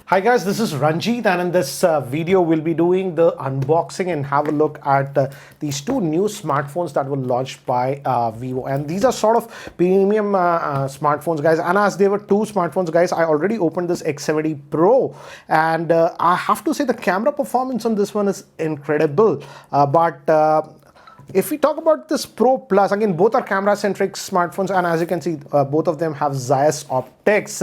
Hi guys, this is Ranjit, and in this video we'll be doing the unboxing and have a look at these two new smartphones that were launched by Vivo. And these are sort of premium smartphones, guys. And as they were two smartphones, guys, I already opened this X70 Pro, and I have to say the camera performance on this one is incredible. If we talk about this Pro Plus, again, both are camera-centric smartphones, and as you can see, both of them have Zeiss optics.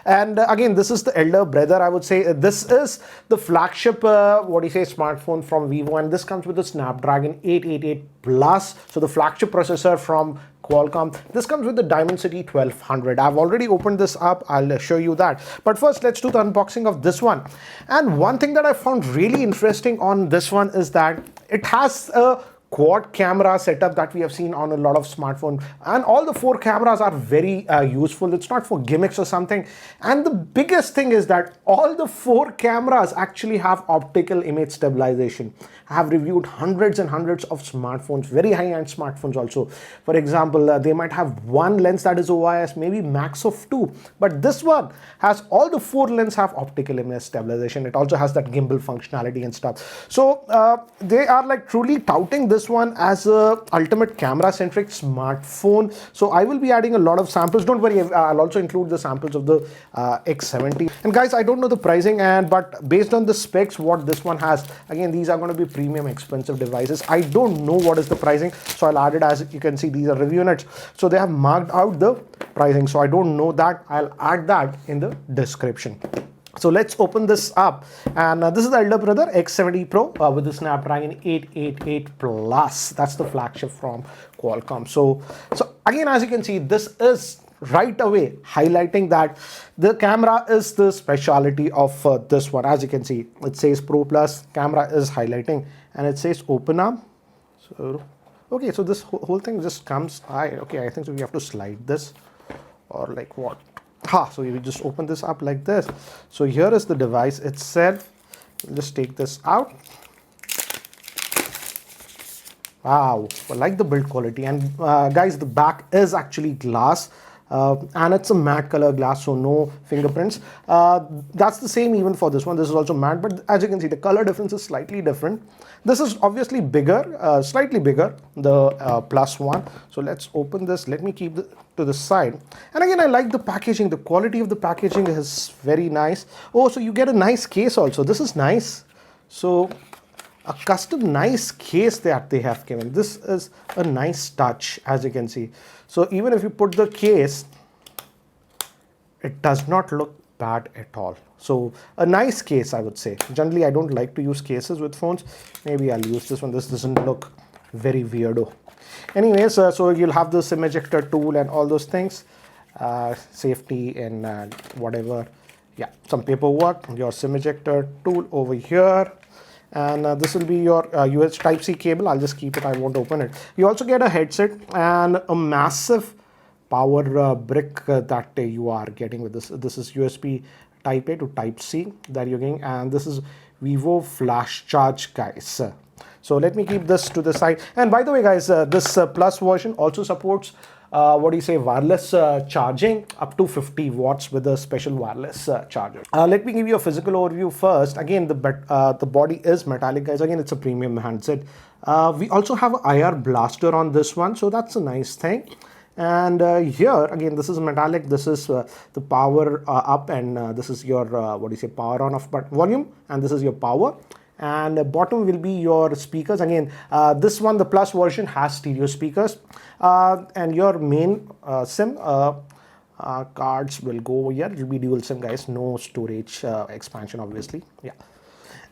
And again, this is the elder brother, I would say. This is the flagship, smartphone from Vivo, and this comes with the Snapdragon 888 Plus, so the flagship processor from Qualcomm. This comes with the Dimensity 1200. I've already opened this up. I'll show you that. But first, let's do the unboxing of this one. And one thing that I found really interesting on this one is that it has a quad camera setup that we have seen on a lot of smartphones, and all the four cameras are very useful. It's not for gimmicks or something. And the biggest thing is that all the four cameras actually have optical image stabilization. I have reviewed hundreds and hundreds of smartphones, very high-end smartphones also. For example, they might have one lens that is OIS, maybe max of two, but this one has all the four lenses have optical image stabilization. It also has that gimbal functionality and stuff. So they are like truly touting this one as a ultimate camera centric smartphone. So I will be adding a lot of samples. Don't worry, I'll also include the samples of the X70. And guys, I don't know the pricing, but based on the specs what this one has, again, these are going to be premium expensive devices. I don't know what is the pricing, so I'll add it. As you can see, these are review units, so they have marked out the pricing, so I don't know that. I'll add that in the description. So let's open this up, and this is the elder brother X70 Pro with the Snapdragon 888 Plus. That's the flagship from Qualcomm. So again, as you can see, this is right away highlighting that the camera is the specialty of this one. As you can see, it says Pro Plus, camera is highlighting, and it says open up. So okay, so this whole thing just comes. Okay, I think so we have to slide this, or like what? So you just open this up like this. So here is the device itself. Just take this out. Wow, I like the build quality. And guys, the back is actually glass. And it's a matte color glass, so no fingerprints. That's the same even for this one. This is also matte, but as you can see, the color difference is slightly different. This is obviously bigger, slightly bigger, the plus one. So let's open this. Let me keep it to the side. And again, I like the packaging. The quality of the packaging is very nice. Oh, so you get a nice case also. This is nice. So a custom nice case that they have given. This is a nice touch, as you can see. So even if you put the case, it does not look bad at all. So a nice case, I would say. Generally, I don't like to use cases with phones. Maybe I'll use this one. This doesn't look very weirdo. Anyways, so you'll have the SIM ejector tool and all those things. Safety and whatever. Yeah, some paperwork. Your SIM ejector tool over here. And this will be your US Type-C cable. I'll just keep it. I won't open it. You also get a headset and a massive power brick that you are getting with this. This is USB Type-A to Type-C that you're getting. And this is Vivo Flash Charge, guys. So let me keep this to the side. And by the way, guys, this Plus version also supports wireless charging up to 50 watts with a special wireless charger. Let me give you a physical overview first. Again, the body is metallic, guys. Again, it's a premium handset. We also have an IR blaster on this one, so that's a nice thing. And here again, this is metallic. This is the power up, and this is your power on off volume, and this is your power. And bottom will be your speakers. Again, this one, the Plus version, has stereo speakers. And your main SIM cards will go over here. It will be dual SIM, guys. No storage expansion, obviously. Yeah.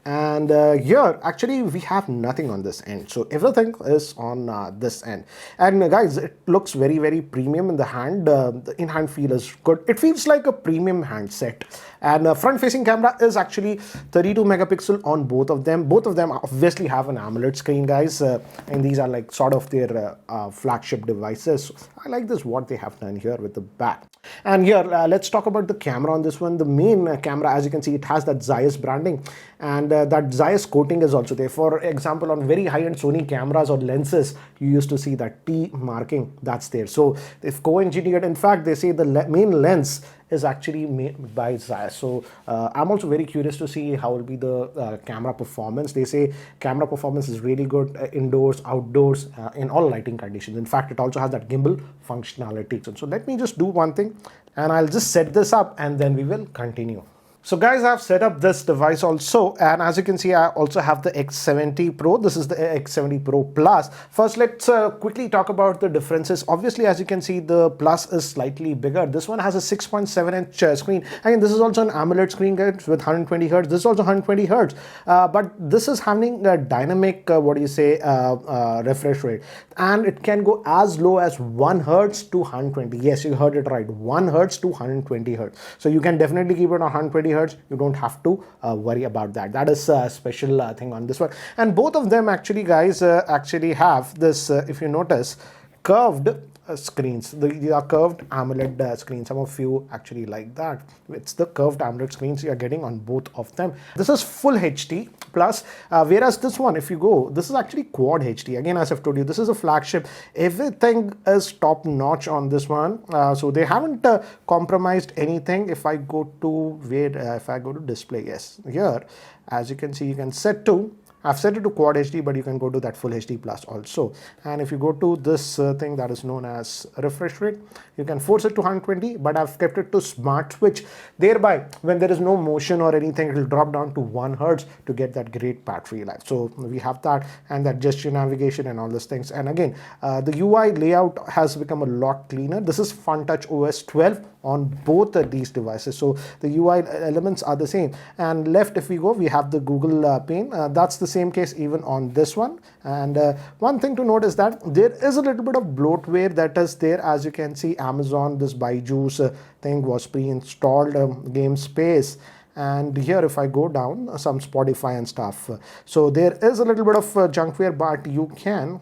And here, actually, we have nothing on this end. So everything is on this end. And guys, it looks very, very premium in the hand. The in-hand feel is good. It feels like a premium handset. And front-facing camera is actually 32 megapixel on both of them. Both of them obviously have an AMOLED screen, guys. And these are like sort of their flagship devices. I like this, what they have done here with the back. And here, let's talk about the camera on this one. The main camera, as you can see, it has that Zeiss branding, and that Zeiss coating is also there. For example, on very high-end Sony cameras or lenses, you used to see that T marking that's there. So they've co-engineered. In fact, they say the main lens is actually made by Zeiss. So I'm also very curious to see how will be the camera performance. They say camera performance is really good indoors, outdoors, in all lighting conditions. In fact, it also has that gimbal functionality. So let me just do one thing, and I'll just set this up and then we will continue. So guys, I've set up this device also, and as you can see, I also have the X70 Pro. This is the X70 Pro Plus. First, let's quickly talk about the differences. Obviously, as you can see, the Plus is slightly bigger. This one has a 6.7-inch screen. Again, this is also an AMOLED screen, guys, with 120 Hertz. This is also 120 Hertz, but this is having a dynamic, refresh rate, and it can go as low as 1 Hertz to 120. Yes, you heard it right, 1 Hertz to 120 Hertz. So you can definitely keep it on 120 Hertz. You don't have to worry about that. That is a special thing on this one. And both of them actually, guys, actually have this, if you notice, curved screens. These are curved AMOLED screens. Some of you actually like that. It's the curved AMOLED screens you are getting on both of them. This is full HD plus, whereas this one, if you go, this is actually quad HD. Again, as I've told you, this is a flagship. Everything is top notch on this one. So they haven't compromised anything. If I go to if I go to display, yes, here, as you can see, you can set to, I've set it to quad HD, but you can go to that full HD plus also. And if you go to this thing that is known as refresh rate, you can force it to 120, but I've kept it to smart switch. Thereby, when there is no motion or anything, it will drop down to 1 Hertz to get that great battery life. So we have that, and that gesture navigation and all these things. And again, the UI layout has become a lot cleaner. This is FunTouch OS 12 on both of these devices. So the UI elements are the same. And left, if we go, we have the Google pane. That's the same case even on this one. And one thing to note is that there is a little bit of bloatware that is there. As you can see, Amazon, this Byju's thing was pre-installed, game space. And here, if I go down, some Spotify and stuff. So there is a little bit of junkware, but you can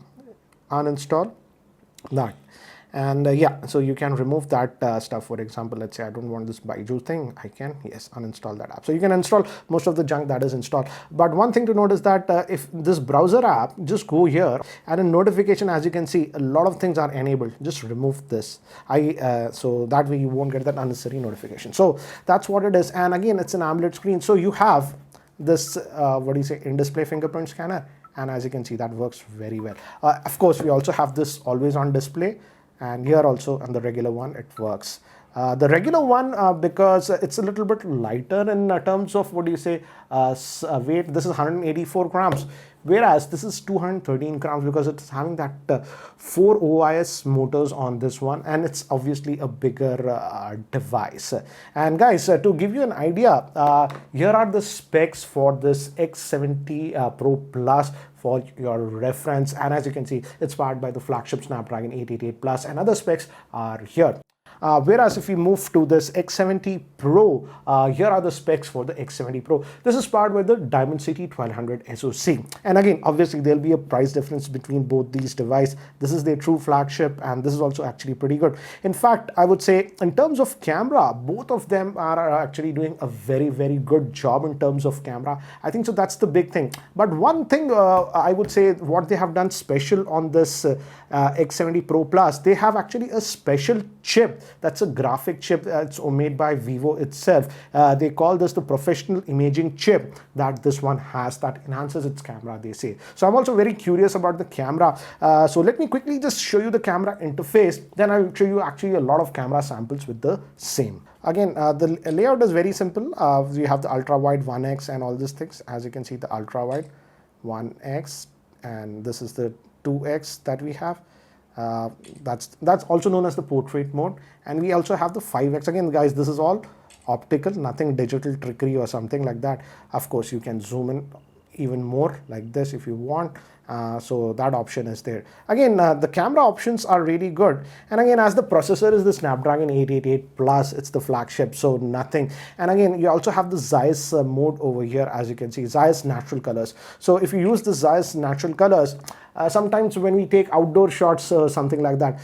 uninstall that. And yeah, so you can remove that stuff. For example, let's say I don't want this Byju thing, I can, yes, uninstall that app. So you can install most of the junk that is installed. But one thing to note is that if this browser app, just go here, and in notification, as you can see, a lot of things are enabled. Just remove this. So that way you won't get that unnecessary notification. So that's what it is. And again, it's an AMOLED screen. So you have this, in-display fingerprint scanner. And as you can see, that works very well. Of course, we also have this always on display. And here also on the regular one, it works. The regular one, because it's a little bit lighter in terms of weight, this is 184 grams, whereas this is 213 grams because it's having that 4 OIS motors on this one, and it's obviously a bigger device. And guys, to give you an idea, here are the specs for this X70 Pro Plus for your reference. And as you can see, it's powered by the flagship Snapdragon 888 Plus, and other specs are here. Whereas if we move to this X70 Pro, here are the specs for the X70 Pro. This is powered by the Dimensity 1200 SoC. And again, obviously there'll be a price difference between both these devices. This is their true flagship, and this is also actually pretty good. In fact, I would say in terms of camera, both of them are actually doing a very, very good job in terms of camera. I think so that's the big thing. But one thing I would say what they have done special on this X70 Pro Plus, they have actually a special chip. That's a graphic chip. It's made by Vivo itself. They call this the professional imaging chip that this one has that enhances its camera, they say. So I'm also very curious about the camera. So let me quickly just show you the camera interface. Then I'll show you actually a lot of camera samples with the same. Again, the layout is very simple. We have the ultra wide 1x and all these things. As you can see, the ultra wide 1x, and this is the 2x that we have. That's also known as the portrait mode, and we also have the 5x. Again, guys, this is all optical, nothing digital trickery or something like that. Of course, you can zoom in even more like this if you want. So that option is there. Again, the camera options are really good. And again, as the processor is the Snapdragon 888 Plus, it's the flagship, so nothing. And again, you also have the Zeiss mode over here, as you can see, Zeiss natural colors. So if you use the Zeiss natural colors, sometimes when we take outdoor shots, something like that,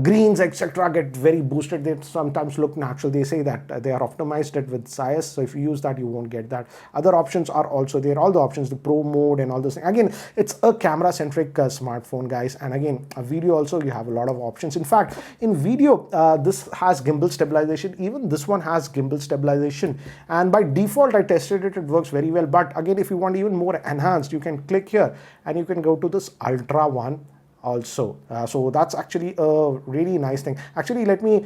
greens, etc., get very boosted. They sometimes look natural. They say that they are optimized it with Zeiss. So if you use that, you won't get that. Other options are also there. All the options, the Pro mode and all those things. Again, it's a camera centric smartphone, guys. And again, a video also, you have a lot of options. In fact, in video, this has gimbal stabilization. Even this one has gimbal stabilization, and by default I tested it, it works very well. But again, if you want even more enhanced, you can click here and you can go to this ultra one also. So that's actually a really nice thing. Actually, let me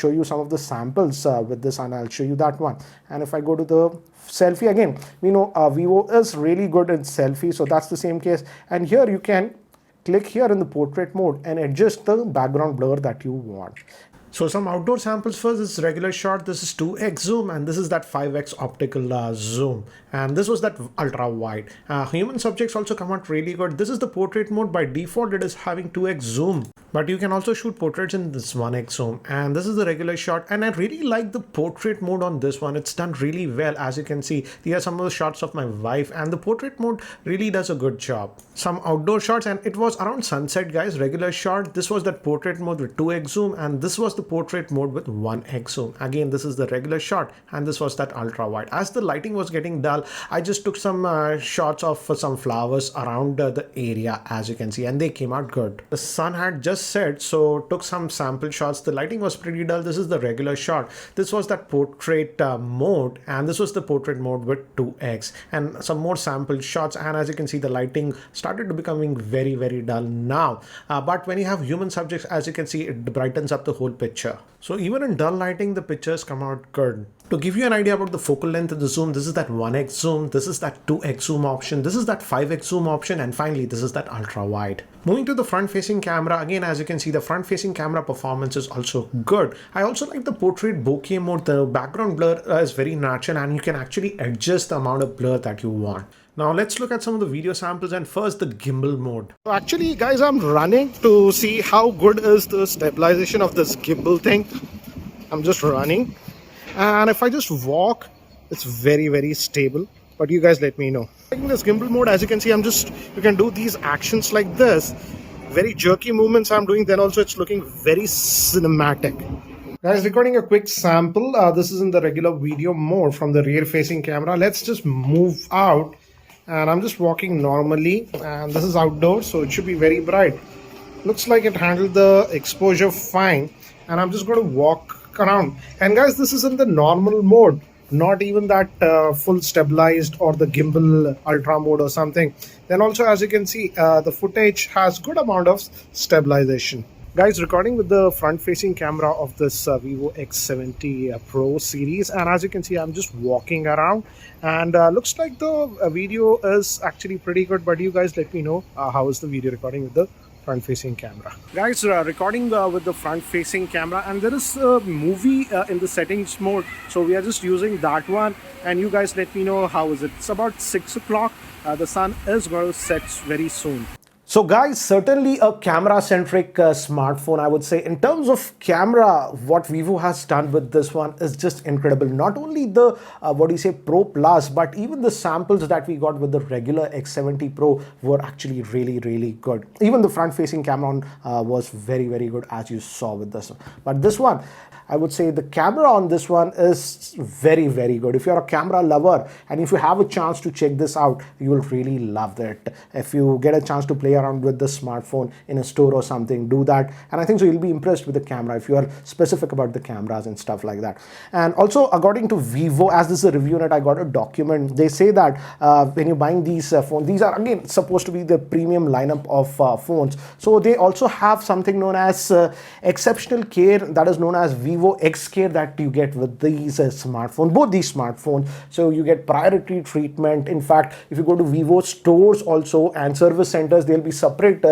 show you some of the samples with this, and I'll show you that one. And if I go to the selfie, again, we know Vivo is really good in selfie, so that's the same case. And here you can click here in the portrait mode and adjust the background blur that you want. So some outdoor samples first. This is regular shot, this is 2x zoom, and this is that 5x optical zoom, and this was that ultra wide. Human subjects also come out really good. This is the portrait mode. By default it is having 2x zoom, but you can also shoot portraits in this 1x zoom. And this is the regular shot, and I really like the portrait mode on this one. It's done really well. As you can see, these are some of the shots of my wife, and the portrait mode really does a good job. Some outdoor shots, and it was around sunset, guys. Regular shot, this was that portrait mode with 2x zoom, and this was the portrait mode with 1x zoom. Again, this is the regular shot, and this was that ultra wide. As the lighting was getting dull, I just took some shots of some flowers around the area, as you can see, and they came out good. The sun had just set, so took some sample shots. The lighting was pretty dull. This is the regular shot. This was that portrait mode, and this was the portrait mode with 2x, and some more sample shots. And as you can see, the lighting started to becoming very, very dull now. But when you have human subjects, as you can see, it brightens up the whole picture. So even in dull lighting, the pictures come out good. To give you an idea about the focal length and the zoom, this is that 1x zoom, this is that 2x zoom option, this is that 5x zoom option, and finally this is that ultra wide. Moving to the front facing camera, again, as you can see, the front facing camera performance is also good. I also like the portrait bokeh mode. The background blur is very natural, and you can actually adjust the amount of blur that you want. Now let's look at some of the video samples, and first the gimbal mode. So actually, guys, I'm running to see how good is the stabilization of this gimbal thing. I'm just running, and if I just walk, it's very, very stable. But you guys let me know. In this gimbal mode, as you can see, you can do these actions like this. Very jerky movements I'm doing, then also it's looking very cinematic. Guys, recording a quick sample. This is in the regular video mode from the rear facing camera. Let's just move out. And I'm just walking normally, and this is outdoors, so it should be very bright. Looks like it handled the exposure fine, and I'm just going to walk around. And guys, this is in the normal mode, not even that full stabilized or the gimbal ultra mode or something. Then also, as you can see, the footage has good amount of stabilization. Guys, recording with the front facing camera of this vivo X70 Pro series, and as you can see, I'm just walking around, and looks like the video is actually pretty good. But you guys let me know how is the video recording with the front facing camera. Guys, recording with the front facing camera, and there is a movie in the settings mode, so we are just using that one, and you guys let me know how is it. It's about 6 o'clock. The sun is going to set very soon. So guys, certainly a camera-centric smartphone, I would say. In terms of camera, what Vivo has done with this one is just incredible. Not only the, Pro Plus, but even the samples that we got with the regular X70 Pro were actually really, really good. Even the front-facing camera was very, very good, as you saw with this one. But this one, I would say the camera on this one is very, very good. If you're a camera lover and if you have a chance to check this out, you will really love it. If you get a chance to play around with the smartphone in a store or something, do that. And I think so you'll be impressed with the camera if you are specific about the cameras and stuff like that. And also, according to Vivo, as this is a review net, I got a document. They say that when you're buying these phones, these are again supposed to be the premium lineup of phones. So they also have something known as exceptional care, that is known as Vivo X Care, that you get with these smartphones, both these smartphones. So you get priority treatment. In fact, if you go to Vivo stores also and service centers, there'll be separate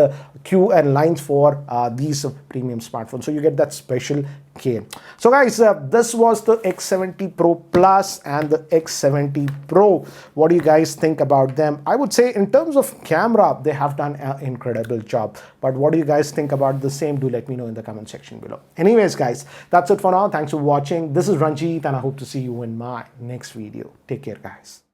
queue and lines for these premium smartphones. So you get that special care. So guys, this was the X70 Pro Plus and the X70 Pro. What do you guys think about them? I would say in terms of camera, they have done an incredible job. But what do you guys think about the same? Do let me know in the comment section below. Anyways, guys, that's it for now. Thanks for watching. This is Ranjit, and I hope to see you in my next video. Take care, guys.